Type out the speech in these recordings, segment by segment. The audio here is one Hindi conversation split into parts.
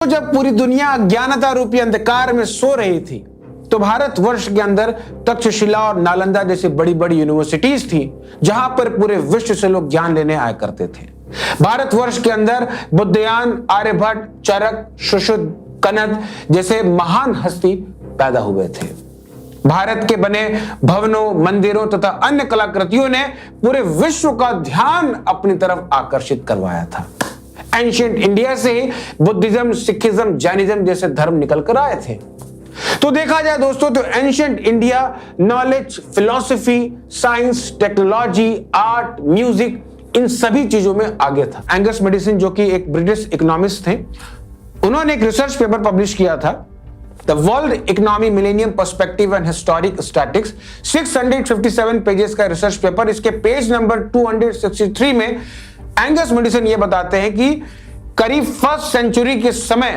तो जब पूरी दुनिया अज्ञानता रूपी अंधकार में सो रही थी तो भारतवर्ष के अंदर तक्षशिला और नालंदा जैसी बड़ी बड़ी यूनिवर्सिटीज थी जहां पर पूरे विश्व से लोग ज्ञान लेने आया करते थे। भारतवर्ष के अंदर बुद्धयान, आर्यभट्ट, चरक, सुश्रुत, कनद जैसे महान हस्ती पैदा हुए थे। भारत के बने भवनों, मंदिरों तथा अन्य कलाकृतियों ने पूरे विश्व का ध्यान अपनी तरफ आकर्षित करवाया था। एंशिएंट इंडिया से ही बुद्धिज्म, सिखिज्म, जैनिज्म जैसे धर्म निकल कर आए थे। तो देखा जाए दोस्तों तो ancient India knowledge, philosophy, science, technology, art, music इन सभी चीजों में आगे था। एंगस मैडिसन जो कि एक ब्रिटिश इकोनॉमिस्ट थे, उन्होंने एक रिसर्च पेपर पब्लिश किया था, the world economy millennium perspective and historic statics, 657 pages का रिसर्च पेपर। इसके पेज नंबर 263 में एंगस मैडिसन ये बताते हैं कि करीब फर्स्ट सेंचुरी के समय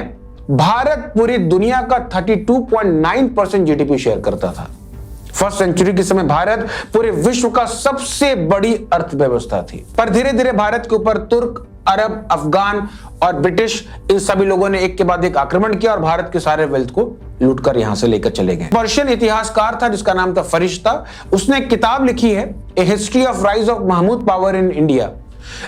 भारत पूरी दुनिया का 32.9% जीडीपी शेयर करता था। फर्स्ट सेंचुरी के समय भारत पूरे विश्व का सबसे बड़ी अर्थव्यवस्था थी। पर धीरे धीरे भारत के ऊपर तुर्क, अरब, अफगान और ब्रिटिश इन सभी लोगों ने एक के बाद एक आक्रमण किया और भारत के सारे वेल्थ को लूटकर यहां से लेकर चले गए। पर्शियन इतिहासकार था जिसका नाम था फरिश्ता। उसने एक किताब लिखी है, a history of rise of Mahmud power in India.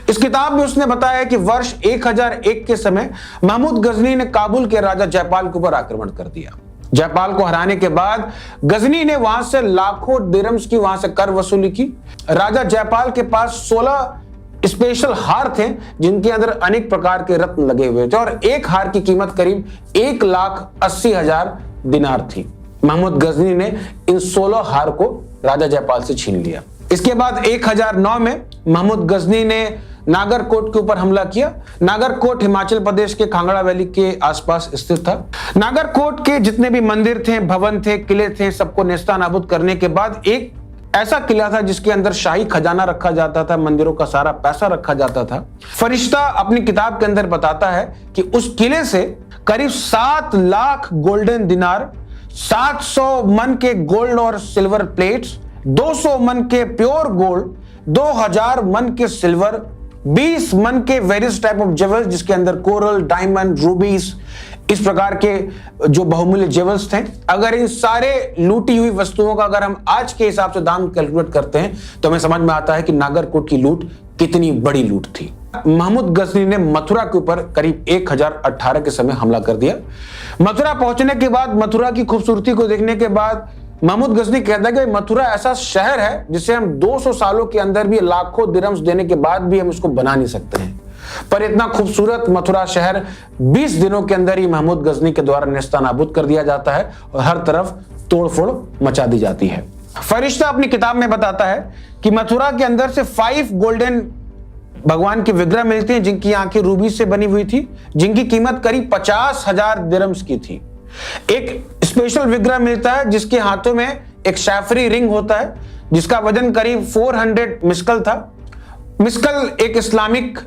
इस किताब में उसने बताया कि वर्ष 1001 के समय महमूद गजनी ने काबुल के राजा जयपाल के ऊपर आक्रमण कर दिया। जयपाल को हराने के बाद गजनी ने वहां से लाखों दिरहम्स की वहां से कर वसूली की। राजा जयपाल के पास 16 स्पेशल हार थे जिनके अंदर अनेक प्रकार के रत्न लगे हुए थे और एक हार की कीमत करीब 1,80,000 दिनार थी। महमूद गजनी ने इन 16 हार को राजा जयपाल से छीन लिया। इसके बाद 1009 में महमूद गजनी ने नागरकोट के ऊपर हमला किया। नागरकोट हिमाचल प्रदेश के कांगड़ा वैली के आसपास स्थित था। नागरकोट के जितने भी मंदिर थे, भवन थे, किले थे, सबको नेस्तनाबूद करने के बाद एक ऐसा किला था जिसके अंदर शाही खजाना रखा जाता था, मंदिरों का सारा पैसा रखा जाता था। फरिश्ता अपनी किताब के अंदर बताता है कि उस किले से करीब 7 लाख गोल्डन दिनार, 700 मन के गोल्ड और सिल्वर प्लेट्स, 200 मन के प्योर गोल्ड, 2000 मन के सिल्वर, 20 मन के वेरियस टाइप ऑफ जेवल्स जिसके अंदर कोरल, डायमंड, रूबीज इस प्रकार के जो बहुमूल्य जेवल्स थे। अगर इन सारे लूटी हुई वस्तुओं का अगर हम आज के हिसाब से दाम कैलकुलेट करते हैं तो हमें समझ में आता है कि नागरकोट की लूट कितनी बड़ी लूट थी। महमूद गजनी ने मथुरा के ऊपर करीब 1018 के समय हमला कर दिया। मथुरा पहुंचने के बाद, मथुरा की खूबसूरती को देखने के बाद महमूद गजनी कहता है कि मथुरा ऐसा शहर है जिसे हम 200 सालों के अंदर भी लाखों दिरहम्स देने के बाद भी हम उसको बना नहीं सकते हैं। पर इतना खूबसूरत मथुरा शहर 20 दिनों के अंदर ही महमूद गजनी के द्वारा नेस्तनाबूद कर दिया जाता है और हर तरफ तोड़फोड़ मचा दी जाती है। फरिश्ता अपनी किताब में बताता है कि मथुरा के अंदर से 5 गोल्डन भगवान के विग्रह मिलते हैं जिनकी आंखें रूबी से बनी हुई थी, जिनकी कीमत करीब 50,000 दिरहम्स की थी। एक स्पेशल विग्रह मिलता है जिसके हाथों में एक सैफरी रिंग होता है जिसका वजन करीब 400 मिस्कल था। मिस्कल एक इस्लामिक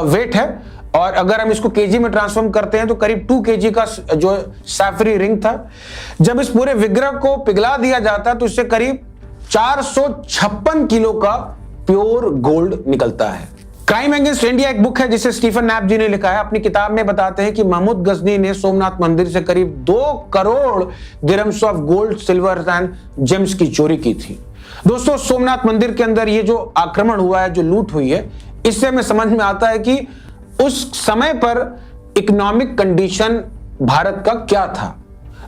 वेट है और अगर हम इसको केजी में ट्रांसफॉर्म करते हैं तो करीब 2 केजी का जो सैफरी रिंग था। जब इस पूरे विग्रह को पिघला दिया जाता है तो इससे करीब 456 किलो का प्योर गोल्ड निकलता है। क्राइम अगेंस्ट इंडिया एक बुक है जिसे स्टीफन नैप जी ने लिखा है। अपनी किताब में बताते हैं कि महमूद गजनी ने सोमनाथ मंदिर से करीब 2 crore dirhams of gold, silver and James की चोरी की थी। दोस्तों, सोमनाथ मंदिर के अंदर ये जो आक्रमण हुआ है, जो लूट हुई है, इससे हमें समझ में आता है कि उस समय पर इकोनॉमिक कंडीशन भारत का क्या था।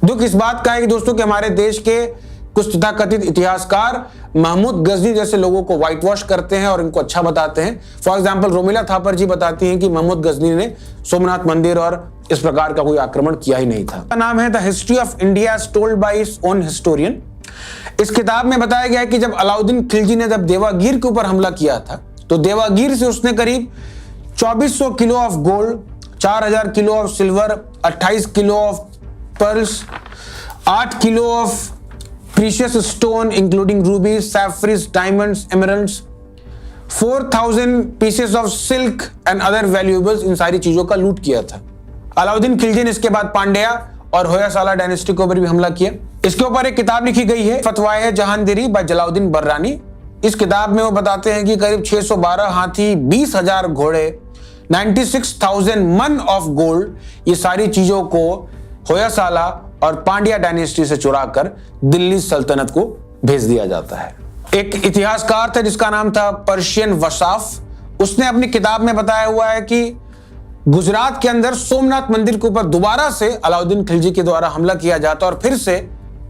दुख इस बात का है कि दोस्तों कि हमारे देश के कुछ तथाकथित इतिहासकार महमूद गजनी जैसे लोगों को व्हाइट वॉश करते हैं और इनको अच्छा बताते हैं। फॉर एग्जांपल रोमिला थापर जी बताती हैं कि महमूद गजनी ने सोमनाथ मंदिर और इस प्रकार का कोई आक्रमण किया ही नहीं था। नाम है the history of India told by his own historian. इस किताब में बताया गया है कि जब अलाउद्दीन खिलजी ने जब देवागीर के ऊपर हमला किया था तो देवागीर से उसने करीब 2400 kilo of gold, 4000 kilo of silver, 28 kilo of pearls, 8 kilo of precious stone including rubies, sapphires, diamonds, emeralds, 4000 pieces of silk and other valuables, इन सारी चीजों का लूट किया था। अलाउद्दीन खिलजी ने इसके बाद पांड्या और होयसाला डायनेस्टी के ऊपर भी हमला किया। इसके ऊपर एक किताब लिखी गई है, फतवाए जहांगीरी बाय जलालुद्दीन बर्रानी। इस किताब में वो बताते हैं कि करीब 612 हाथी, 20,000 घोड़े, 96,000 मन ऑफ गोल्ड, ये सारी चीजों को होयसाला और पांड्या डायनेस्टी से चुराकर दिल्ली सल्तनत को भेज दिया जाता है। एक इतिहासकार था जिसका नाम था पर्शियन वसाफ, उसने अपनी किताब में बताया हुआ है कि गुजरात के अंदर सोमनाथ मंदिर के ऊपर दोबारा से अलाउद्दीन खिलजी के द्वारा हमला किया जाता और फिर से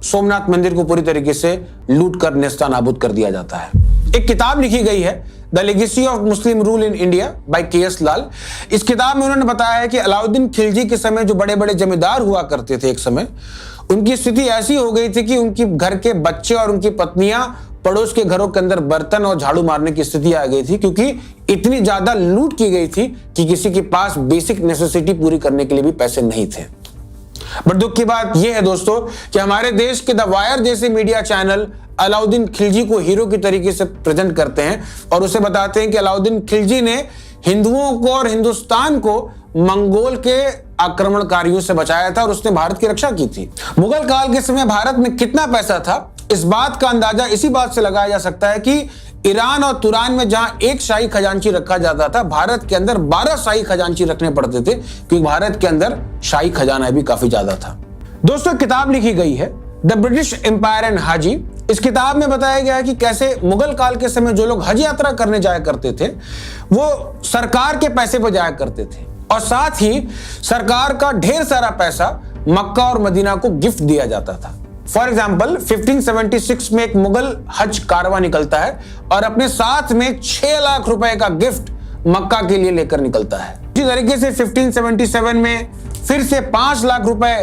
सोमनाथ मंदिर को पूरी तरीके से लूट कर नेस्तानाबूद कर दिया जाता है। एक किताब लिखी गई है the legacy of Muslim rule in India by K S. Lal. इस किताब में उन्होंने बताया है कि अलाउद्दीन खिलजी के समय जो बड़े बड़े जमींदार हुआ करते थे, एक समय उनकी स्थिति ऐसी हो गई थी कि उनकी घर के बच्चे और उनकी पत्नियां पड़ोस के घरों के अंदर बर्तन और झाड़ू मारने की स्थिति आ गई थी, क्योंकि इतनी ज्यादा लूट की गई थी कि किसी के पास बेसिक नेसेसिटी पूरी करने के लिए भी पैसे नहीं थे। बट दुख की बात यह है दोस्तों कि हमारे देश के द वायर जैसे मीडिया चैनल अलाउद्दीन खिलजी को हीरो की तरीके से प्रेजेंट करते हैं और उसे बताते हैं कि अलाउद्दीन खिलजी ने हिंदुओं को और हिंदुस्तान को मंगोल के आक्रमणकारियों से बचाया था और उसने भारत की रक्षा की थी। मुगल काल के समय भारत में कितना पैसा था, इस बात का अंदाजा इसी बात से लगाया जा सकता है कि ईरान और तुरान में जहां एक शाही खजांची रखा जाता था, भारत के अंदर 12 शाही खजांची रखने पड़ते थे, क्योंकि भारत के अंदर शाही खजाना भी काफी ज्यादा था। दोस्तों, किताब लिखी गई है द ब्रिटिश एम्पायर एंड हाजी। इस किताब में बताया गया है कि कैसे मुगल काल के समय जो लोग हज यात्रा करने जाया करते थे वो सरकार के पैसे पर जाया करते थे और साथ ही सरकार का ढेर सारा पैसा मक्का और मदीना को गिफ्ट दिया जाता था। फॉर एग्जाम्पल 1576 में एक मुगल हज कारवां निकलता है और अपने साथ में 6 लाख रुपए का गिफ्ट मक्का के लिए लेकर निकलता है। इसी तरीके से 1577 में फिर से 5 लाख रुपए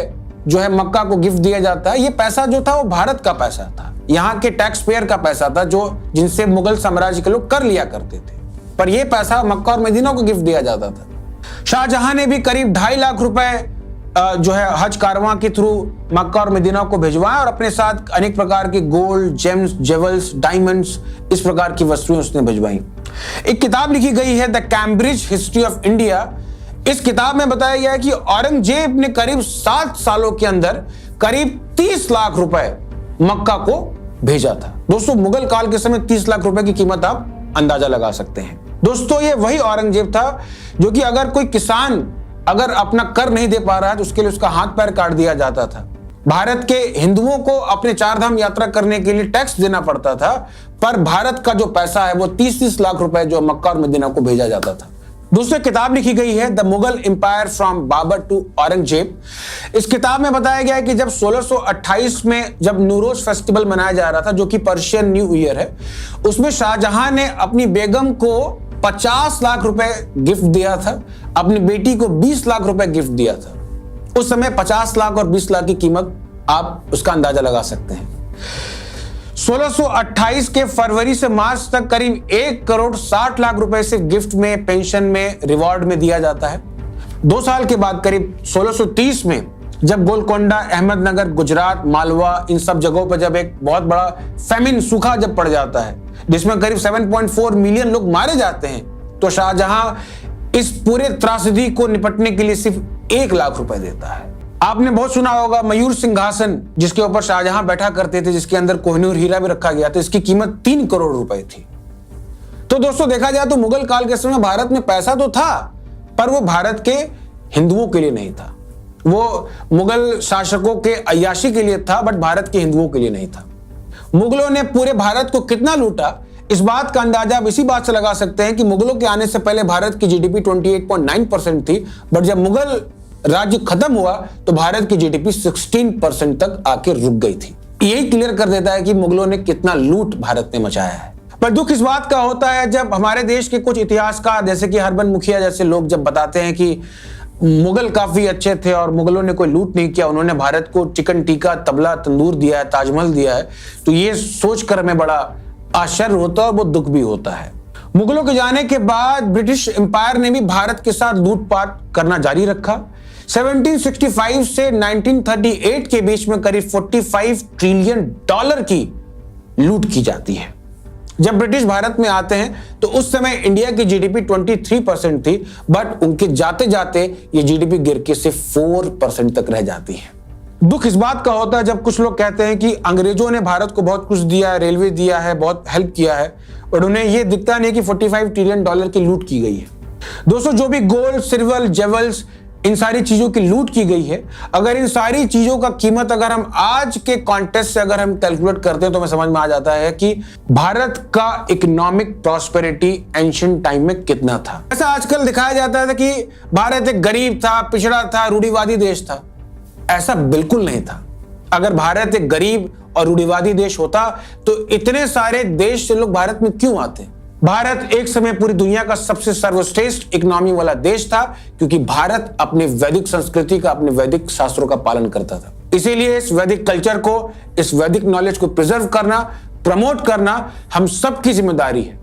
जो है मक्का को गिफ्ट दिया जाता है। ये पैसा जो था वो भारत का पैसा था, यहाँ के टैक्स पेयर का पैसा था, जो जिनसे मुगल साम्राज्य के लोग कर लिया करते थे, पर यह पैसा मक्का और मदीना को गिफ्ट दिया जाता था। शाहजहां ने भी करीब 2.5 लाख रुपए जो है हज कारवां के थ्रू मक्का और मदीना को भिजवाया और अपने साथ अनेक प्रकार के गोल्ड, जेम्स, जेवल्स, डायमंड्स, इस प्रकार की वस्तुएं उसने भिजवाई। एक किताब लिखी गई है the Cambridge history of India. इस किताब में बताया गया है कि औरंगजेब ने करीब 7 सालों के अंदर करीब 30 लाख रुपए मक्का को भेजा था। दोस्तों, मुगल काल के समय 30 लाख रुपए की कीमत आप अंदाजा लगा सकते हैं। दोस्तों, ये वही औरंगजेब था जो कि अगर कोई किसान अगर अपना कर नहीं दे पा रहा है तो उसके लिए उसका हाथ पैर काट दिया जाता था। भारत के हिंदुओं को अपने 4 धाम यात्रा करने के लिए टैक्स देना पड़ता था, पर भारत का जो पैसा है वो 30-30 लाख रुपए जो मक्का और मदीना को भेजा जाता था। दूसरी किताब लिखी गई है the Mughal empire from Babur to Aurangzeb. इस किताब में बताया गया है कि जब 1628 में जब नूरोज फेस्टिवल मनाया जा रहा था, जो कि पर्शियन न्यू ईयर है, उसमें शाहजहां ने अपनी बेगम को 50 लाख रुपए गिफ्ट दिया था, अपनी बेटी को 20 लाख रुपए गिफ्ट दिया था। उस समय 50 लाख और 20 लाख की कीमत आप उसका अंदाजा लगा सकते हैं। 1628 के फरवरी से मार्च तक करीब 1 करोड़ 60 लाख रुपए से गिफ्ट में, पेंशन में, रिवॉर्ड में दिया जाता है। 2 साल के बाद करीब 1630 में जब गोलकोंडा, अहमदनगर, गुजरात, मालवा, इन सब जगहों पर जब एक बहुत बड़ा फेमिन, सूखा जब पड़ जाता है जिसमें करीब 7.4 मिलियन लोग मारे जाते हैं, तो शाहजहां इस पूरे त्रासदी को निपटने के लिए सिर्फ 1 लाख रुपए देता है। आपने बहुत सुना होगा मयूर सिंहासन, जिसके ऊपर शाहजहां बैठा करते थे, जिसके अंदर कोहिनूर हीरा भी रखा गया था, इसकी कीमत 3 करोड़ रुपए थी। तो दोस्तों, देखा जाए तो मुगल काल के समय भारत में पैसा तो था, पर वो भारत के हिंदुओं के लिए नहीं था। वो मुगल शासकों के अय्याशी के लिए था, बट भारत के हिंदुओं के लिए नहीं था। मुगलों ने पूरे भारत को कितना लूटा, इस बात का अंदाजा आप इसी बात से लगा सकते हैं कि मुगलों के आने से पहले भारत की जीडीपी 28.9% थी, बट जब मुगल राज्य खत्म हुआ तो भारत की जीडीपी 16% तक आके रुक गई थी। यही क्लियर कर देता है कि मुगलों ने कितना लूट भारत में मचाया है। पर दुख इस बात का होता है जब हमारे देश के कुछ इतिहासकार जैसे कि हरबंस मुखिया जैसे लोग जब बताते हैं कि मुगल काफी अच्छे थे और मुगलों ने कोई लूट नहीं किया, उन्होंने भारत को चिकन टीका, तबला, तंदूर दिया है, ताजमहल दिया है, तो ये सोचकर हमें बड़ा आश्चर्य होता है और वो दुख भी होता है। मुगलों के जाने के बाद ब्रिटिश एम्पायर ने भी भारत के साथ लूटपाट करना जारी रखा। 1765 से 1938 के बीच में करीब $45 ट्रिलियन की लूट की जाती है। जब ब्रिटिश भारत में आते हैं तो उस समय इंडिया की जीडीपी 23% थी, बट उनके जाते जाते ये जीडीपी गिर के सिर्फ 4% तक रह जाती है। दुख इस बात का होता है जब कुछ लोग कहते हैं कि अंग्रेजों ने भारत को बहुत कुछ दिया है, रेलवे दिया है, बहुत हेल्प किया है, और उन्हें यह दिखता नहीं कि $45 ट्रिलियन की लूट की गई है। दोस्तों, जो भी गोल्ड, सिल्वर, जेवल्स, इन सारी चीजों की लूट की गई है, अगर इन सारी चीजों का कीमत अगर हम आज के कॉन्टेक्स्ट से अगर हम कैलकुलेट करते हैं तो हमें समझ में आ जाता है कि भारत का इकोनॉमिक प्रॉस्पेरिटी एंशिएंट टाइम में कितना था। ऐसा आजकल दिखाया जाता है कि भारत एक गरीब था, पिछड़ा था, रूढ़िवादी देश था। ऐसा बिल्कुल नहीं था। अगर भारत एक गरीब और रूढ़िवादी देश होता तो इतने सारे देश से लोग भारत में क्यों आते? भारत एक समय पूरी दुनिया का सबसे सर्वश्रेष्ठ इकोनॉमी वाला देश था, क्योंकि भारत अपने वैदिक संस्कृति का, अपने वैदिक शास्त्रों का पालन करता था। इसीलिए इस वैदिक कल्चर को, इस वैदिक नॉलेज को प्रिजर्व करना, प्रमोट करना हम सबकी जिम्मेदारी है।